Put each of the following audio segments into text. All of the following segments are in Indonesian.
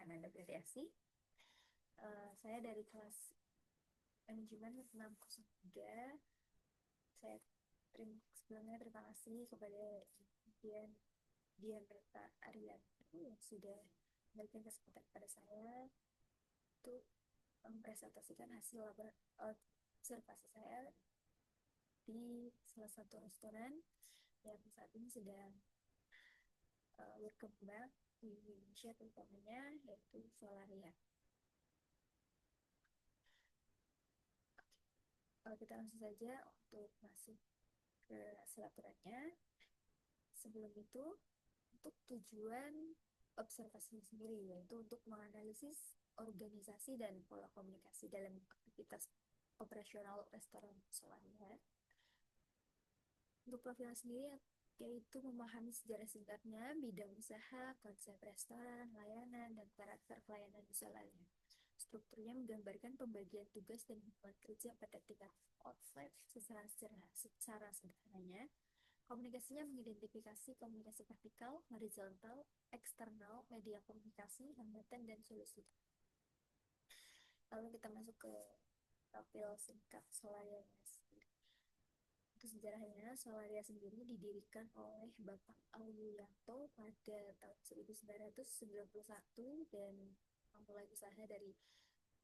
Ananda Priyasi. Saya dari kelas manajemen 603. Saya sebelumnya terima kasih kepada Dian Dianreta Ariyanti yang sudah memberikan kesempatan kepada saya untuk mempresentasikan hasil observasi saya di salah satu restoran yang saat ini sedang berkembang di Indonesia, terutamanya yaitu Solaria. Kita langsung saja untuk masuk ke hasil aturannya. Sebelum itu, untuk tujuan observasi sendiri, yaitu untuk menganalisis organisasi dan pola komunikasi dalam aktivitas operasional restoran Solaria. Untuk profil sendiri, yaitu memahami sejarah singkatnya, bidang usaha, konsep restoran, layanan, dan karakter pelayanan di Solaria. Strukturnya menggambarkan pembagian tugas dan hubungan kerja pada tingkat outlet secara sederhananya. Komunikasinya mengidentifikasi komunikasi vertikal, horizontal, eksternal, media komunikasi, hambatan, dan solusi. Lalu kita masuk ke profil singkat Solaria. Untuk sejarahnya, Solaria sendiri didirikan oleh Bapak Auyuyanto pada tahun 1991 dan memulai usaha dari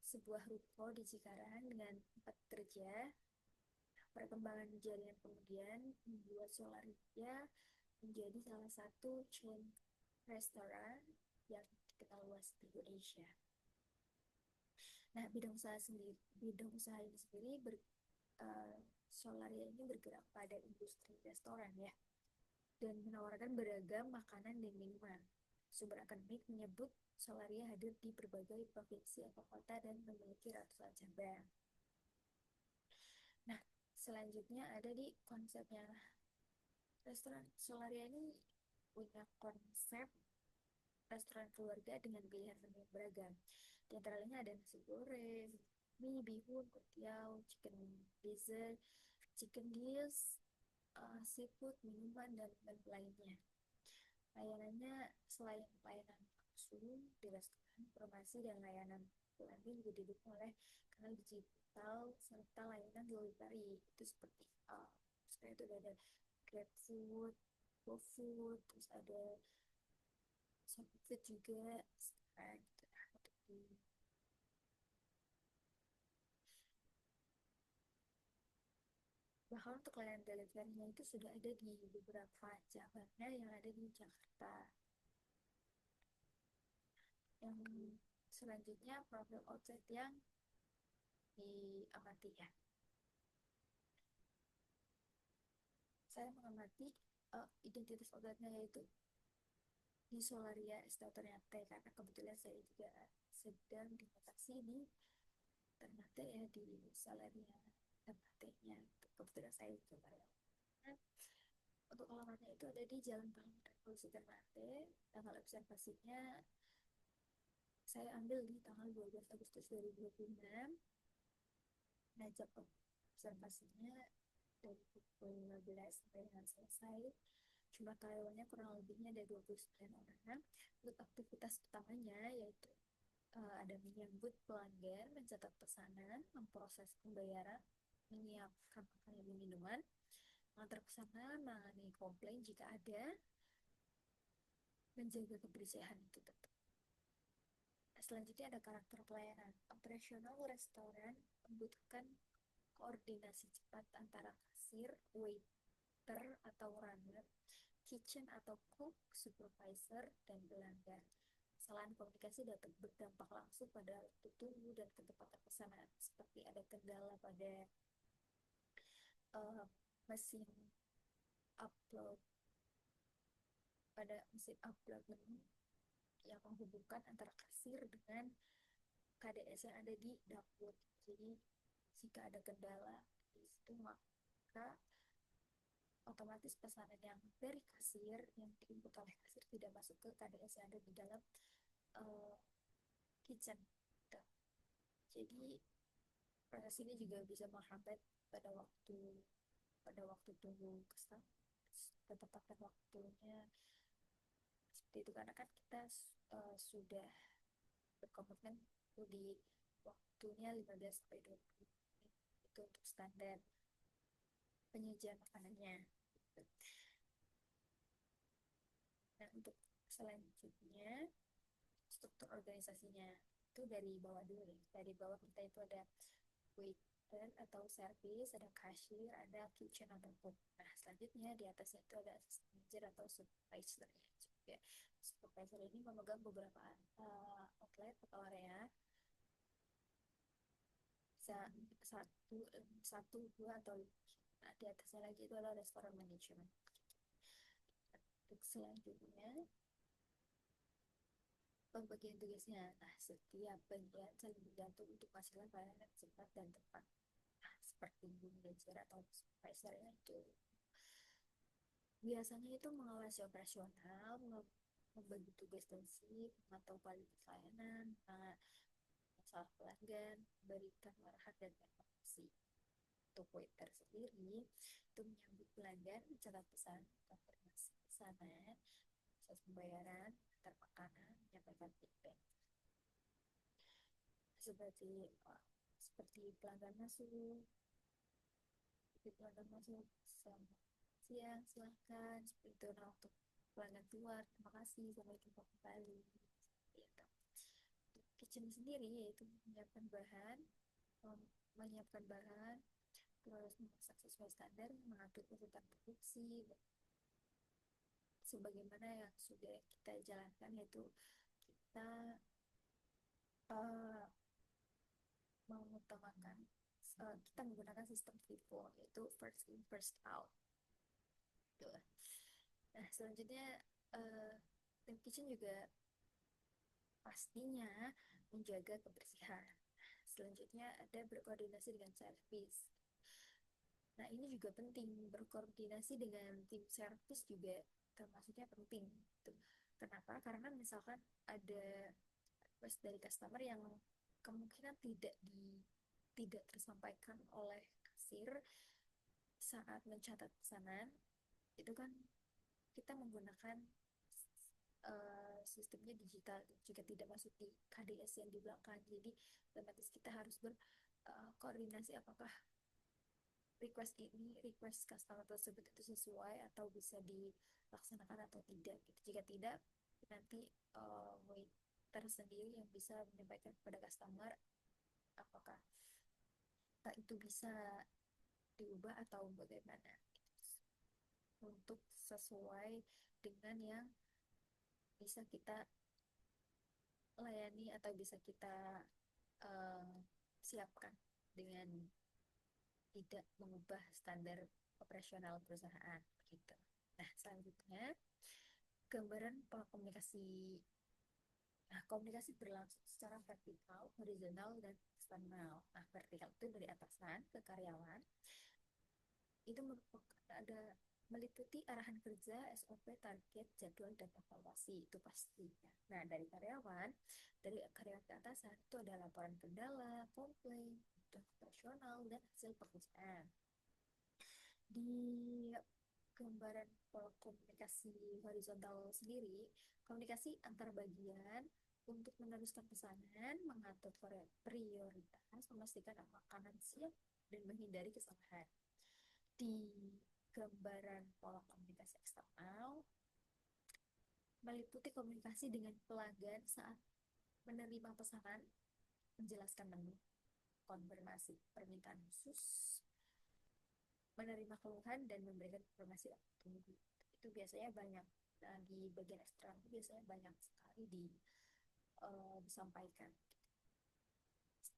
sebuah ruko di Cikarang dengan 4 kerja. Perkembangan jaringan kemudian membuat Solaria menjadi salah satu chain restoran yang dikenal luas di Indonesia. Nah, bidang usaha ini sendiri Solaria ini bergerak pada industri restoran ya, dan menawarkan beragam makanan dan minuman. Sumber akademik menyebut Solaria hadir di berbagai provinsi atau kota dan memiliki ratusan cabang. Nah, selanjutnya ada di konsepnya. Restoran Solaria ini punya konsep restoran keluarga dengan pilihan menu yang beragam. Di antaranya ada nasi goreng, mie, bihun, kuetiau, chicken dessert, chicken dish, seafood, minuman, dan menu lainnya. Layanannya selain pelayanan langsung di restoran, informasi dan layanan pelanggan juga didukung oleh kanal digital serta layanan delivery. Itu seperti seperti itu ada GrabFood, GoFood, terus ada Shopee juga sekarang gitu. Untuk bahkan untuk layanan delivery-nya itu sudah ada di beberapa cabangnya yang ada di Jakarta. Yang selanjutnya profil outlet yang diamati ya. Saya mengamati identitas outletnya yaitu di Solaria Esta Ternate, karena kebetulan saya juga sedang dimutasi di Ternate ya, di Solaria Ternate-nya. Kebetulan saya juga karyawan. Untuk alamatnya itu ada di Jalan Pangeran Revolusi Ternate. Tanggal observasinya saya ambil di tanggal 12 Agustus 2026. Nah, jam observasinya dari pukul 15 sampai dengan selesai. Jumlah karyawannya kurang lebihnya ada 29 orang. Untuk aktivitas utamanya yaitu ada menyambut pelanggan, mencatat pesanan, memproses pembayaran, menyiapkan makanan dan minuman, mengantar pesanan, menangani komplain jika ada, menjaga kebersihan itu tetap. Selanjutnya ada karakter pelayanan. Operasional restoran membutuhkan koordinasi cepat antara kasir, waiter atau runner, kitchen atau cook, supervisor, dan pelanggan. Kesalahan komunikasi dapat berdampak langsung pada waktu tunggu dan ketepatan pesanan, seperti ada kendala pada uh, mesin upload mesin upload menu yang menghubungkan antara kasir dengan KDS yang ada di dapur. Jadi jika ada kendala di situ, maka otomatis pesanan yang dari kasir yang diinput oleh kasir tidak masuk ke KDS yang ada di dalam uh, kitchen. Jadi proses ini juga bisa menghambat pada waktu tunggu ketepatan waktunya seperti itu, karena kan kita sudah berkomitmen itu di waktunya 15 sampai 20 menit itu untuk standar penyajian makanannya. Nah, untuk selanjutnya struktur organisasinya itu dari bawah dulu ya. Dari bawah kita itu ada waiter atau service, ada cashier, ada kitchen atau cook. Nah, selanjutnya di atasnya itu ada assistant manager atau supervisor ya. Supervisor ini memegang beberapa outlet atau area, bisa satu, satu, dua atau lebih. Nah, di atasnya lagi itu adalah restoran management. Untuk selanjutnya pembagian tugasnya. Nah, setiap bagian saling bergantung untuk menghasilkan pelayanan cepat dan tepat. Nah, seperti manajer atau supervisornya itu biasanya itu mengawasi operasional, membagi tugas dan shift, memantau kualitas layanan, masalah pelanggan, berikan arahan dan informasi. Untuk waiter sendiri itu menyambut pelanggan, mencatat pesan, konfirmasi pesanan, proses pembayaran, antar makanan, menyampaikan feedback. Seperti seperti pelanggan masuk, seperti pelanggan masuk, selamat siang, silahkan, seperti itu. Nah, untuk pelanggan keluar, terima kasih, sampai jumpa kembali. Seperti itu. Untuk kitchen sendiri yaitu menyiapkan bahan, terus memasak sesuai standar, mengatur urutan produksi, sebagaimana yang sudah kita jalankan, yaitu kita uh, mengutamakan kita menggunakan sistem FIFO, yaitu first in first out. Tuh. Nah, selanjutnya tim kitchen juga pastinya menjaga kebersihan. Selanjutnya ada berkoordinasi dengan service. Nah, ini juga penting, berkoordinasi dengan tim service juga termasuknya penting. Tuh. Kenapa? Karena misalkan ada request dari customer yang kemungkinan tidak tersampaikan oleh kasir saat mencatat pesanan, itu kan kita menggunakan sistemnya digital, jika tidak masuk di KDS yang di belakang, jadi otomatis kita harus berkoordinasi apakah request customer tersebut itu sesuai atau bisa dilaksanakan atau tidak gitu. Jika tidak, nanti waiter sendiri yang bisa menyampaikan kepada customer apakah itu bisa diubah atau bagaimana untuk sesuai dengan yang bisa kita layani atau bisa kita uh, siapkan dengan tidak mengubah standar operasional perusahaan gitu. Nah, selanjutnya gambaran pola komunikasi. Nah, komunikasi berlangsung secara vertikal, horizontal, dan eksternal. Nah, vertikal itu dari atasan ke karyawan. Itu merupakan ada meliputi arahan kerja, SOP, target, jadwal, dan evaluasi. Itu pasti. Nah, dari karyawan ke atasan itu ada laporan kendala, komplain, operasional, dan hasil pekerjaan. Di gambaran pola komunikasi horizontal sendiri, komunikasi antar bagian untuk meneruskan pesanan, mengatur prioritas, memastikan makanan siap, dan menghindari kesalahan. Di gambaran pola komunikasi eksternal, meliputi komunikasi dengan pelanggan saat menerima pesanan, menjelaskan menu, konfirmasi permintaan khusus, menerima keluhan, dan memberikan informasi waktu tunggu. Itu biasanya banyak, nah, di bagian eksternal itu biasanya banyak sekali disampaikan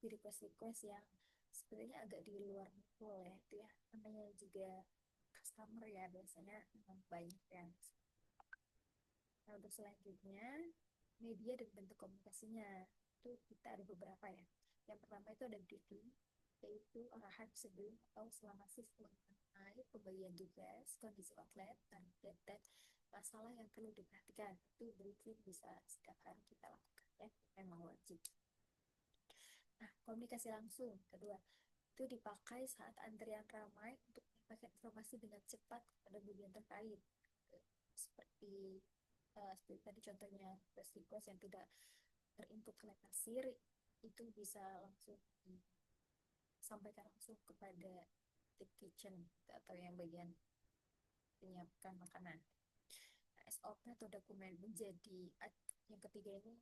di request-request yang sebenarnya agak di luar pool ya, itu ya namanya juga customer ya, biasanya memang banyak yang. Nah, untuk selanjutnya media dan bentuk komunikasinya itu kita ada beberapa ya. Yang pertama itu ada briefing, yaitu arahan sebelum atau selama shift mengenai pembagian tugas, kondisi outlet, target, dan masalah yang perlu diperhatikan. Itu briefing bisa setiap hari kita lakukan ya, memang wajib. Nah, komunikasi langsung kedua itu dipakai saat antrian ramai untuk menyampaikan informasi dengan cepat pada bagian terkait, seperti seperti tadi contohnya request yang tidak terinput oleh kasir itu bisa langsung disampaikan langsung kepada the kitchen atau yang bagian menyiapkan makanan. Nah, SOP atau dokumen menjadi yang ketiga ini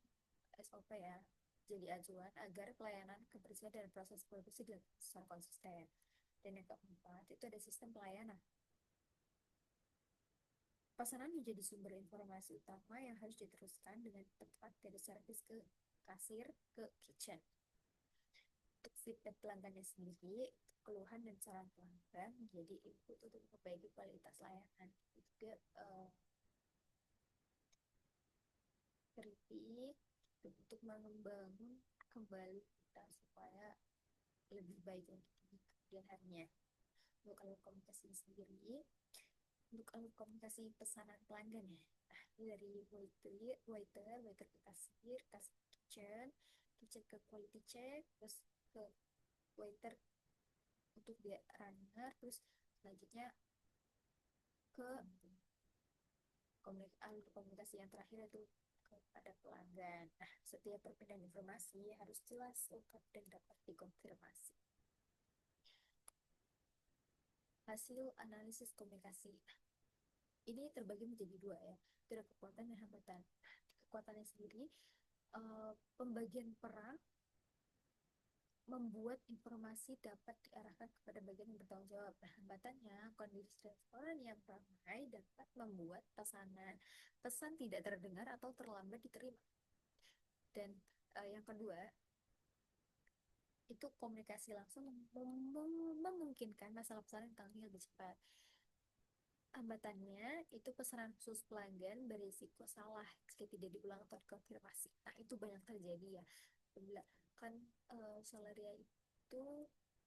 SOP ya, jadi acuan agar pelayanan kebersihan dan proses produksi dilakukan secara konsisten. Dan yang keempat itu ada sistem pelayanan. Pesanan menjadi sumber informasi utama yang harus diteruskan dengan tepat dari servis ke kasir ke kitchen. Untuk feedback pelanggannya sendiri, keluhan dan saran pelanggan menjadi input untuk memperbaiki kualitas layanan. Juga kritik untuk membangun kembali kita supaya lebih baik lagi di kemudian harinya. Untuk alur komunikasi sendiri, untuk alur komunikasi pesanan pelanggan ya, nah, ini dari waiter ke kasir, kasir kitchen, kitchen ke quality check, terus ke waiter untuk dia runner, terus selanjutnya ke alur komunikasi yang terakhir itu kepada pelanggan. Nah, setiap perpindahan informasi harus jelas, lengkap, dan dapat dikonfirmasi. Hasil analisis komunikasi. Ini terbagi menjadi dua ya, ada kekuatan dan hambatan. Kekuatannya sendiri, pembagian peran membuat informasi dapat diarahkan kepada bagian yang bertanggung jawab. Nah, hambatannya, kondisi restoran yang ramai dapat membuat pesan tidak terdengar atau terlambat diterima. Dan yang kedua, itu komunikasi langsung memungkinkan masalah pesanan ditangani lebih cepat. Hambatannya itu pesanan khusus pelanggan berisiko salah jika tidak diulang atau dikonfirmasi. Nah, itu banyak terjadi ya. Bila kan Solaria itu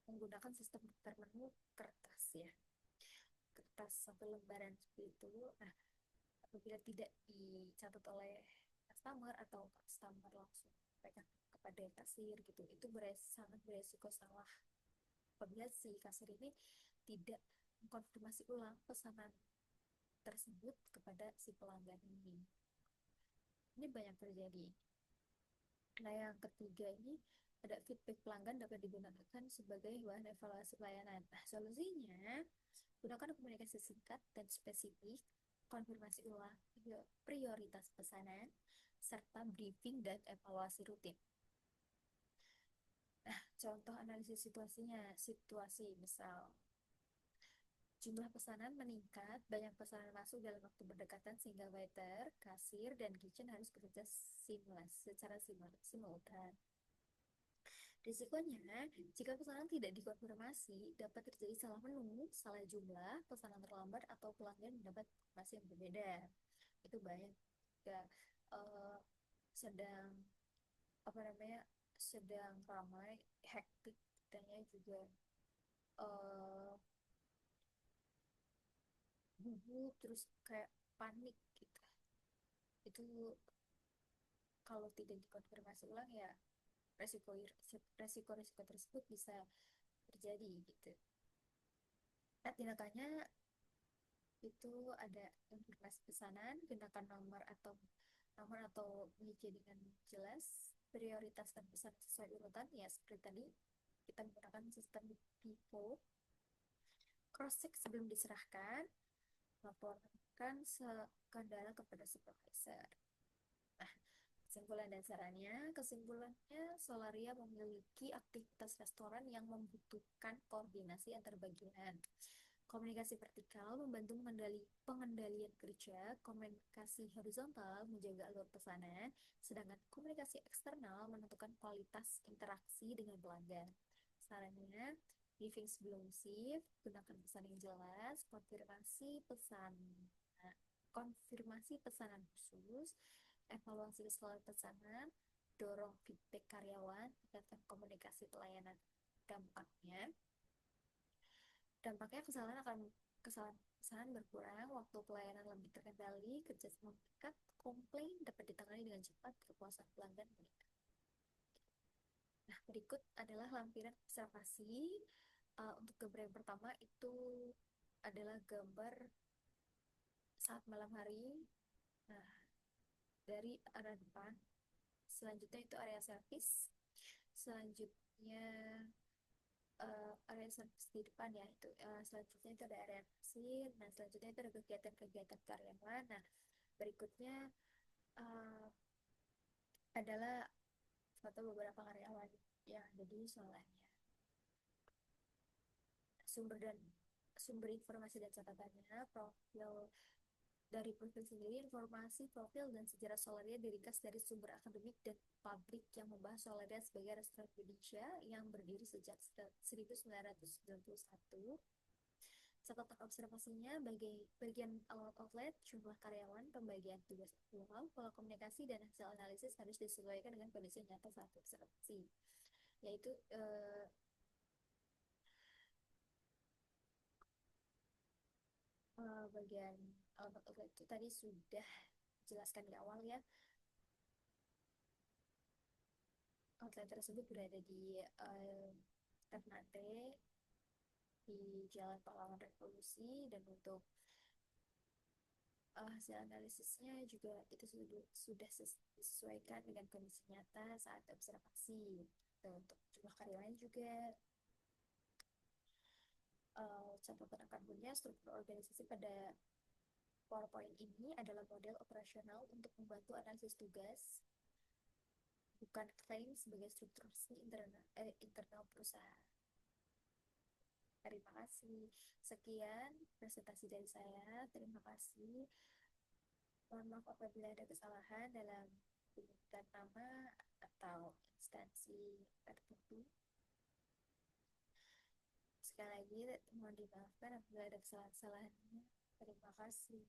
menggunakan sistem daftar menu kertas ya. Kertas satu lembaran seperti itu. Nah, apabila tidak dicatat oleh customer atau customer langsung sampaikan kepada kasir gitu, itu sangat beresiko salah apabila si kasir ini tidak mengkonfirmasi ulang pesanan tersebut kepada si pelanggan ini. Ini banyak terjadi. Nah, yang ketiga ini ada feedback pelanggan dapat digunakan sebagai bahan evaluasi pelayanan. Nah, solusinya gunakan komunikasi singkat dan spesifik, konfirmasi ulang prioritas pesanan, serta briefing dan evaluasi rutin. Nah, contoh analisis situasi misal jumlah pesanan meningkat, banyak pesanan masuk dalam waktu berdekatan sehingga waiter, kasir, dan kitchen harus bekerja secara simultan. Risikonya, jika pesanan tidak dikonfirmasi, dapat terjadi salah menu, salah jumlah, pesanan terlambat, atau pelanggan mendapat informasi yang berbeda. Itu banyak jika sedang sedang ramai, hektik, dan juga uh, gugup, terus kayak panik gitu. Itu kalau tidak dikonfirmasi ulang ya resiko tersebut bisa terjadi gitu. Nah, tindakannya itu ada informasi pesanan, gunakan nomor atau meja dengan jelas, prioritaskan pesan sesuai urutan ya seperti tadi kita menggunakan sistem FIFO, cross check sebelum diserahkan, laporkan kendala kepada supervisor. Nah, kesimpulan dan sarannya, kesimpulannya Solaria memiliki aktivitas restoran yang membutuhkan koordinasi antar bagian. Komunikasi vertikal membantu pengendalian kerja, komunikasi horizontal menjaga alur pesanan, sedangkan komunikasi eksternal menentukan kualitas interaksi dengan pelanggan. Sarannya, briefing sebelum shift, gunakan pesan yang jelas, konfirmasi pesanan khusus, evaluasi kesalahan pesanan, dorong feedback karyawan, tingkatkan komunikasi pelayanan. Dampaknya kesalahan pesanan berkurang, waktu pelayanan lebih terkendali, kerjasama meningkat, komplain dapat ditangani dengan cepat, kepuasan pelanggan meningkat. Nah, berikut adalah lampiran observasi. Untuk gambar yang pertama itu adalah gambar saat malam hari. Nah, dari arah depan Selanjutnya itu area service. Selanjutnya area service di depan ya itu. Selanjutnya itu ada area kasir. Nah, selanjutnya itu ada kegiatan-kegiatan karyawan. Nah, berikutnya eh, adalah foto beberapa karyawan yang ada di sekolahnya. Sumber dan sumber informasi dan catatannya, profil dari profil sendiri, informasi profil dan sejarah Solaria diringkas dari sumber akademik dan publik yang membahas Solaria sebagai restoran Indonesia yang berdiri sejak 1991. Catatan observasinya, bagian outlet, jumlah karyawan, pembagian tugas aktual, pola komunikasi, dan hasil analisis harus disesuaikan dengan kondisi nyata saat observasi. Yaitu bagian outlet itu tadi sudah jelaskan di awal ya. Outlet tersebut berada di Ternate, di Jalan Pahlawan Revolusi, dan untuk hasil analisisnya juga itu sudah disesuaikan dengan kondisi nyata saat observasi. Tuh, untuk jumlah karyawan juga catatan akan punya struktur organisasi pada PowerPoint ini adalah model operasional untuk membantu analisis tugas, bukan klaim sebagai struktur resmi internal perusahaan. Terima kasih. Sekian presentasi dari saya. Terima kasih. Mohon maaf apabila ada kesalahan dalam penyebutan nama atau instansi tertentu. Sekali lagi, mohon dimaafkan apabila ada kesalahan-kesalahannya. Terima kasih.